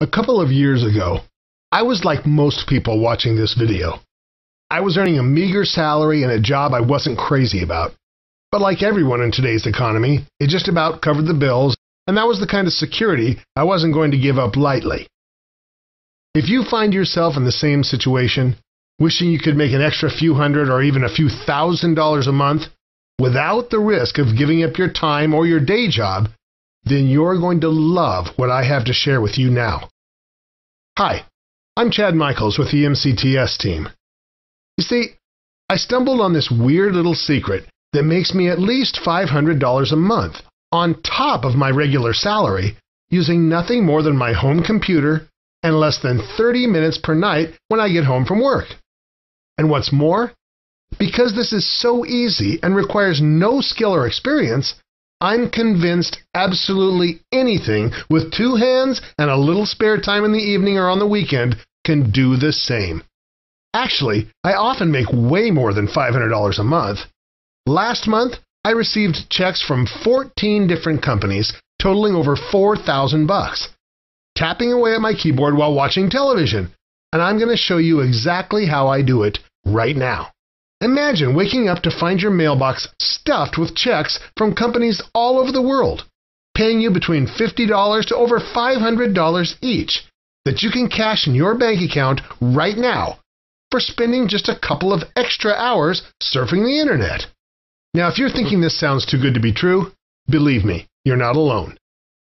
A couple of years ago, I was like most people watching this video. I was earning a meager salary and a job I wasn't crazy about. But like everyone in today's economy, it just about covered the bills, and that was the kind of security I wasn't going to give up lightly. If you find yourself in the same situation, wishing you could make an extra few hundred or even a few $1,000s a month without the risk of giving up your time or your day job, then you're going to love what I have to share with you now. Hi, I'm Chad Michaels with the MCTS team. You see, I stumbled on this weird little secret that makes me at least $500 a month on top of my regular salary using nothing more than my home computer and less than 30 minutes per night when I get home from work. And what's more, because this is so easy and requires no skill or experience, I'm convinced absolutely anything with two hands and a little spare time in the evening or on the weekend can do the same. Actually, I often make way more than $500 a month. Last month, I received checks from 14 different companies totaling over $4,000, tapping away at my keyboard while watching television, and I'm going to show you exactly how I do it right now. Imagine waking up to find your mailbox stuffed with checks from companies all over the world, paying you between $50 to over $500 each that you can cash in your bank account right now for spending just a couple of extra hours surfing the internet. Now, if you're thinking this sounds too good to be true, believe me, you're not alone.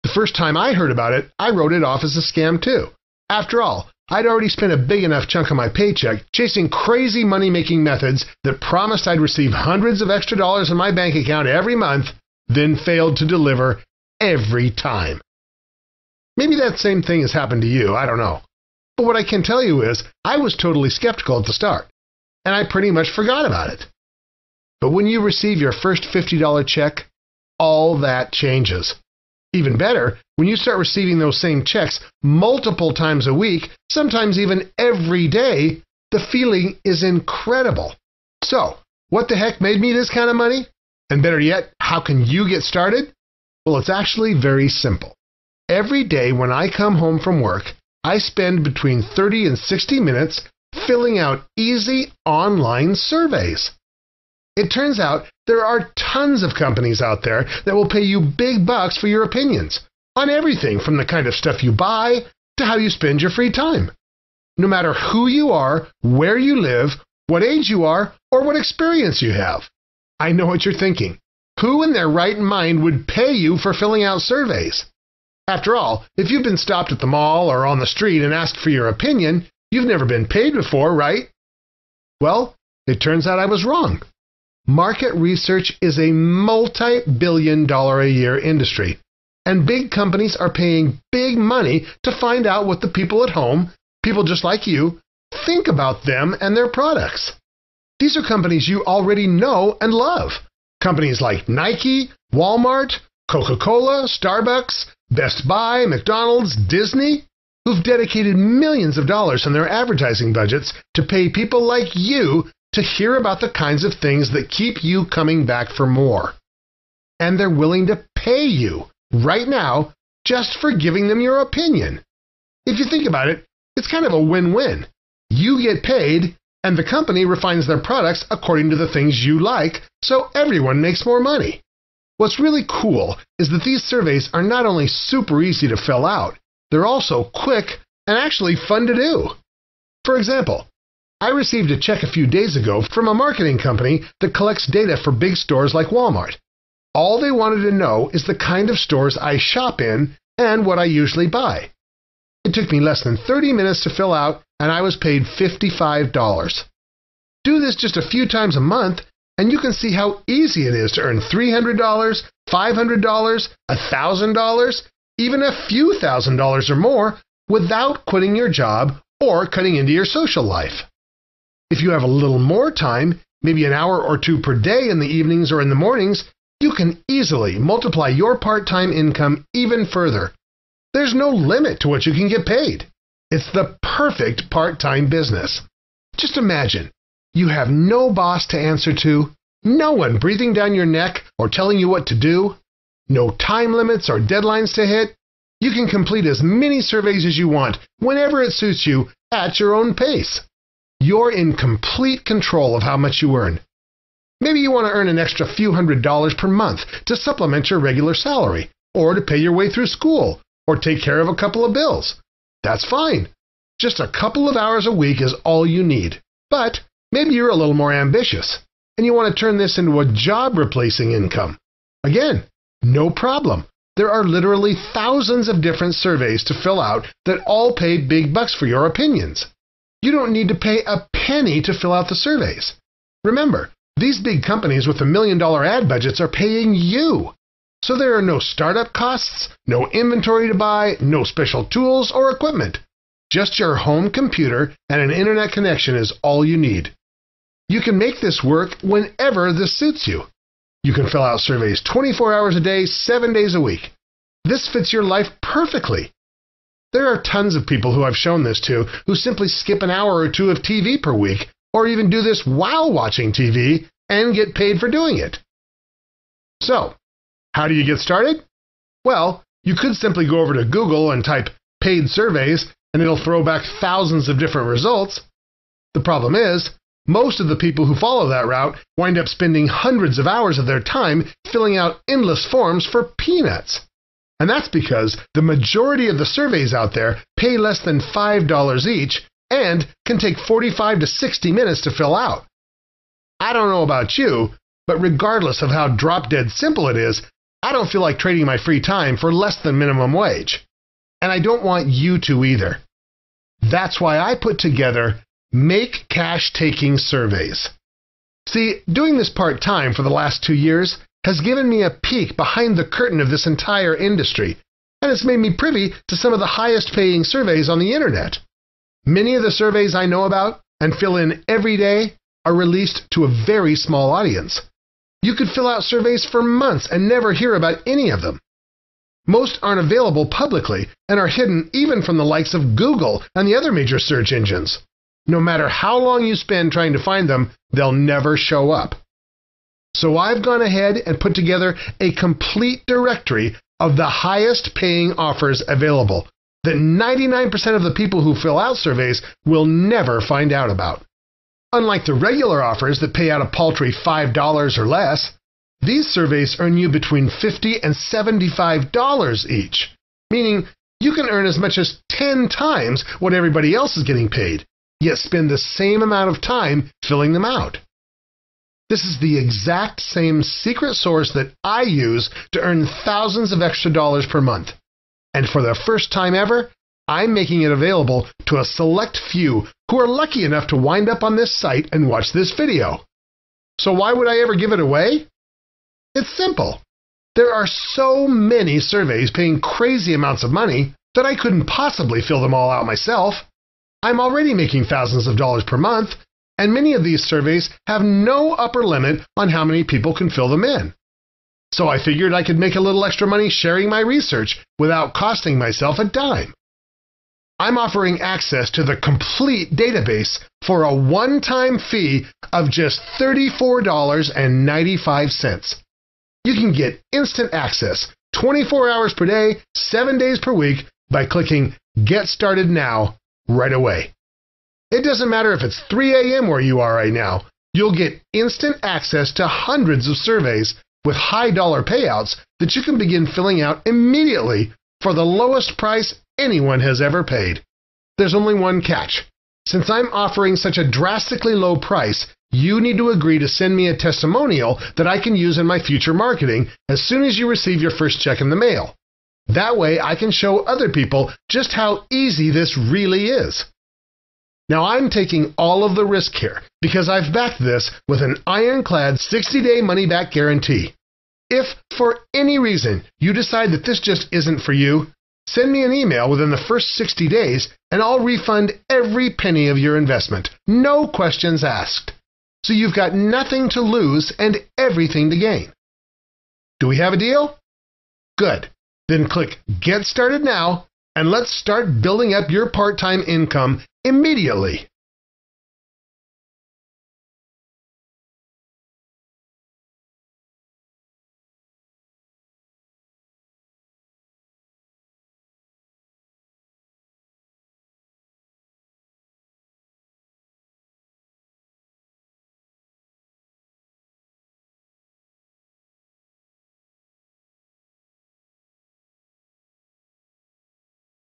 The first time I heard about it, I wrote it off as a scam too. After all, I'd already spent a big enough chunk of my paycheck chasing crazy money-making methods that promised I'd receive hundreds of extra dollars in my bank account every month, then failed to deliver every time. Maybe that same thing has happened to you, I don't know. But what I can tell you is, I was totally skeptical at the start, and I pretty much forgot about it. But when you receive your first $50 check, all that changes. Even better, when you start receiving those same checks multiple times a week, sometimes even every day, the feeling is incredible. So, what the heck made me this kind of money? And better yet, how can you get started? Well, it's actually very simple. Every day when I come home from work, I spend between 30 and 60 minutes filling out easy online surveys. It turns out there are tons of companies out there that will pay you big bucks for your opinions on everything from the kind of stuff you buy to how you spend your free time. No matter who you are, where you live, what age you are, or what experience you have. I know what you're thinking. Who in their right mind would pay you for filling out surveys? After all, if you've been stopped at the mall or on the street and asked for your opinion, you've never been paid before, right? Well, it turns out I was wrong. Market research is a multi-billion-dollar-a-year industry, and big companies are paying big money to find out what the people at home, people just like you, think about them and their products. These are companies you already know and love. Companies like Nike, Walmart, Coca-Cola, Starbucks, Best Buy, McDonald's, Disney, who've dedicated millions of dollars in their advertising budgets to pay people like you to hear about the kinds of things that keep you coming back for more. And they're willing to pay you right now just for giving them your opinion. If you think about it, it's kind of a win-win. You get paid, and the company refines their products according to the things you like, so everyone makes more money. What's really cool is that these surveys are not only super easy to fill out, they're also quick and actually fun to do. For example, I received a check a few days ago from a marketing company that collects data for big stores like Walmart. All they wanted to know is the kind of stores I shop in and what I usually buy. It took me less than 30 minutes to fill out, and I was paid $55. Do this just a few times a month, and you can see how easy it is to earn $300, $500, $1,000, even a few $1,000s or more without quitting your job or cutting into your social life. If you have a little more time, maybe an hour or two per day in the evenings or in the mornings, you can easily multiply your part-time income even further. There's no limit to what you can get paid. It's the perfect part-time business. Just imagine, you have no boss to answer to, no one breathing down your neck or telling you what to do, no time limits or deadlines to hit. You can complete as many surveys as you want, whenever it suits you, at your own pace. You're in complete control of how much you earn. Maybe you want to earn an extra few $100s per month to supplement your regular salary, or to pay your way through school, or take care of a couple of bills. That's fine. Just a couple of hours a week is all you need. But maybe you're a little more ambitious, and you want to turn this into a job-replacing income. Again, no problem. There are literally thousands of different surveys to fill out that all pay big bucks for your opinions. You don't need to pay a penny to fill out the surveys. Remember, these big companies with $1 million ad budgets are paying you. So there are no startup costs, no inventory to buy, no special tools or equipment. Just your home computer and an internet connection is all you need. You can make this work whenever this suits you. You can fill out surveys 24 hours a day, 7 days a week. This fits your life perfectly. There are tons of people who I've shown this to who simply skip an hour or two of TV per week, or even do this while watching TV and get paid for doing it. So, how do you get started? Well, you could simply go over to Google and type paid surveys, and it'll throw back thousands of different results. The problem is, most of the people who follow that route wind up spending hundreds of hours of their time filling out endless forms for peanuts. And that's because the majority of the surveys out there pay less than $5 each and can take 45 to 60 minutes to fill out. I don't know about you, but regardless of how drop-dead simple it is, I don't feel like trading my free time for less than minimum wage. And I don't want you to either. That's why I put together Make Cash Taking Surveys. See, doing this part-time for the last 2 years has given me a peek behind the curtain of this entire industry, and it's made me privy to some of the highest-paying surveys on the internet. Many of the surveys I know about and fill in every day are released to a very small audience. You could fill out surveys for months and never hear about any of them. Most aren't available publicly and are hidden even from the likes of Google and the other major search engines. No matter how long you spend trying to find them, they'll never show up. So I've gone ahead and put together a complete directory of the highest paying offers available that 99% of the people who fill out surveys will never find out about. Unlike the regular offers that pay out a paltry $5 or less, these surveys earn you between $50 and $75 each, meaning you can earn as much as 10 times what everybody else is getting paid, yet spend the same amount of time filling them out. This is the exact same secret source that I use to earn thousands of extra dollars per month. And for the first time ever, I'm making it available to a select few who are lucky enough to wind up on this site and watch this video. So why would I ever give it away? It's simple. There are so many surveys paying crazy amounts of money that I couldn't possibly fill them all out myself. I'm already making thousands of dollars per month, and many of these surveys have no upper limit on how many people can fill them in. So I figured I could make a little extra money sharing my research without costing myself a dime. I'm offering access to the complete database for a one-time fee of just $34.95. You can get instant access 24 hours per day, 7 days per week by clicking Get Started Now right away. It doesn't matter if it's 3 a.m. where you are right now. You'll get instant access to hundreds of surveys with high dollar payouts that you can begin filling out immediately for the lowest price anyone has ever paid. There's only one catch. Since I'm offering such a drastically low price, you need to agree to send me a testimonial that I can use in my future marketing as soon as you receive your first check in the mail. That way I can show other people just how easy this really is. Now I'm taking all of the risk here because I've backed this with an ironclad 60-day money-back guarantee. If, for any reason, you decide that this just isn't for you, send me an email within the first 60 days and I'll refund every penny of your investment. No questions asked. So you've got nothing to lose and everything to gain. Do we have a deal? Good. Then click Get Started Now and let's start building up your part-time income immediately.